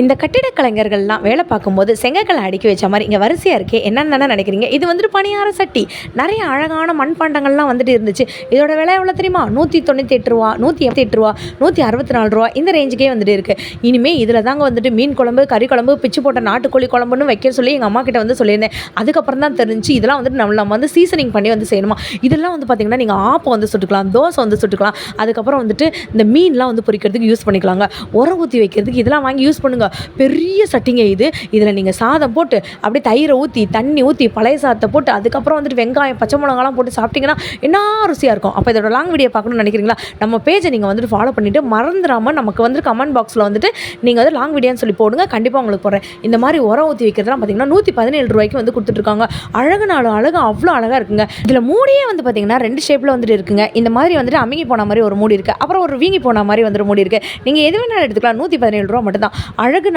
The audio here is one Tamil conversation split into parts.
இந்த கட்டிடக் கலைஞர்கள்லாம் வேலை பார்க்கும்போது செங்கற்களை அடுக்கி வச்ச மாதிரி இங்கே வரிசையாக இருக்கே என்னன்னு தானே நினைக்கிறீங்க? இது வந்துட்டு பணியார சட்டி. நிறைய அழகான மண்பாண்டங்கள்லாம் வந்துட்டு இருந்துச்சு. இதோட விலை எவ்வளோ தெரியுமா? ரூ. 198 ரூ. 164 இந்த ரேஞ்சுக்கே வந்துட்டு இருக்குது. இனிமேல் இதில் தாங்க வந்துட்டு மீன் குழம்பு, கறி குழம்பு, பிச்சு போட்ட நாட்டுக்கோழி குழம்புன்னு வைக்க சொல்லி எங்கள் அம்மா கிட்ட வந்து சொல்லியிருந்தேன். அதுக்கப்புறம் தான் தெரிஞ்சு இதெல்லாம் வந்துட்டு நம்ம வந்து சீசனிங் பண்ணி வந்து செய்யணுமா. இதெல்லாம் வந்து பார்த்திங்கன்னா நீங்கள் ஆப்பம் வந்து சுட்டுக்கலாம், தோசை வந்து சுட்டுக்கலாம். அதுக்கப்புறம் வந்துட்டு இந்த மீன்லாம் வந்து பொரிக்கிறதுக்கு யூஸ் பண்ணிக்கலாங்க. உரம் ஊற்றி வைக்கிறதுக்கு இதெல்லாம் வாங்கி யூஸ் பண்ணுங்கள். பெரிய சட்டிங்க இது. இதில் நீங்கள் சாதம் போட்டு அப்படியே தயிரை ஊற்றி தண்ணி ஊற்றி பழைய சாதத்தை போட்டு அதுக்கப்புறம் வந்துட்டு வெங்காயம் பச்சை மிளகாலாம் போட்டு சாப்பிட்டிங்கன்னா என்ன ருசியாக இருக்கும். அப்போ இதோட லாங் வீடியோ பார்க்கணும்னு நினைக்கிறீங்களா? நம்ம பேஜை நீங்கள் வந்துட்டு ஃபாலோ பண்ணிவிட்டு மறந்துடாமல் நமக்கு வந்துட்டு கமெண்ட் பாக்ஸில் வந்துட்டு நீங்கள் வந்து லாங் வீடியோன்னு சொல்லி போடுங்க. கண்டிப்பாக உங்களுக்கு போடுறேன். இந்த மாதிரி உரம் ஊற்றி வைக்கிறதுலாம் பார்த்தீங்கன்னா ரூ. 117 வந்து கொடுத்துட்ருக்காங்க. அழகு அவ்வளோ அழகாக இருக்குங்க. இதில் மூடியே வந்து பார்த்தீங்கன்னா 2 ஷேப்பில் வந்துட்டு இருக்குங்க. இந்த மாதிரி வந்துட்டு அமுங்கி போன மாதிரி ஒரு மூடி இருக்குது, அப்புறம் ஒரு வீங்கி போன மாதிரி வந்துட்டு மூடி இருக்குது. நீங்கள் எது வேணாலும் எடுத்துக்கலாம். ரூ. 117 மட்டும்தான். அழகு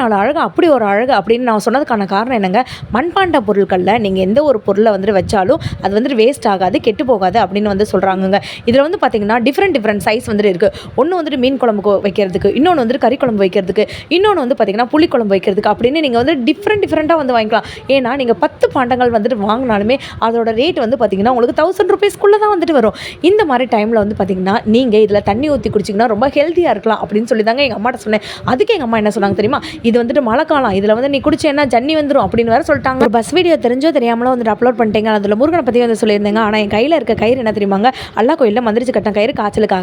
அப்படி ஒரு அழகு அப்படின்னு நான் சொன்னதுக்கான காரணம் என்னங்க, மண்பாண்ட பொருட்களில் நீங்கள் எந்த ஒரு பொருளை வந்துட்டு வச்சாலும் அது வந்துட்டு வேஸ்ட் ஆகாது, கெட்டு போகாது அப்படின்னு வந்து சொல்கிறாங்கங்க. இதில் வந்து பார்த்தீங்கன்னா டிஃப்ரெண்ட் சைஸ் வந்துட்டு இருக்குது. ஒன்று வந்துட்டு மீன் குழம்புக்கு வைக்கிறதுக்கு, இன்னொன்று வந்துட்டு கறி குழம்பு வைக்கிறதுக்கு, இன்னொன்று வந்து பார்த்தீங்கன்னா புளி குழம்பு வைக்கிறதுக்கு அப்படின்னு நீங்கள் வந்து டிஃப்ரெண்ட்டாக வந்து வாங்கிக்கலாம். ஏன்னா நீங்கள் 10 பாண்டங்கள் வந்துட்டு வாங்கினாலுமே அதோட ரேட் வந்து பார்த்தீங்கன்னா உங்களுக்கு ₹1000 தான் வந்துட்டு வரும். இந்த மாதிரி டைமில் வந்து பார்த்தீங்கன்னா நீங்கள் இதில் தண்ணி ஊற்றி குடிச்சிங்கன்னா ரொம்ப ஹெல்த்தியாக இருக்கலாம் அப்படின்னு சொல்லி தாங்க எங்கள் அம்மாட்ட சொன்னேன். அதுக்கு எங்கள் அம்மா என்ன சொன்னாங்க தெரியுமா? இது வந்துட்டு மழை காலம், இதில் வந்து நீ குடிச்சேன்னா ஜன்னி வந்துடும் அப்படின்னு வேறு சொல்லிட்டாங்க. ஒரு பஸ் வீடியோ தெரிஞ்சோ தெரியாமலோ வந்துட்டு அப்லோட் பண்ணிட்டேங்க. அதில் முருகனை பற்றி வந்து சொல்லியிருந்தேங்க. ஆனால் என் கையில் இருக்க கயிறு என்ன தெரியுமாங்க? அல்லா கோயிலில் மந்திரிச்சு கட்டின கயிறு காய்ச்சலுக்காக.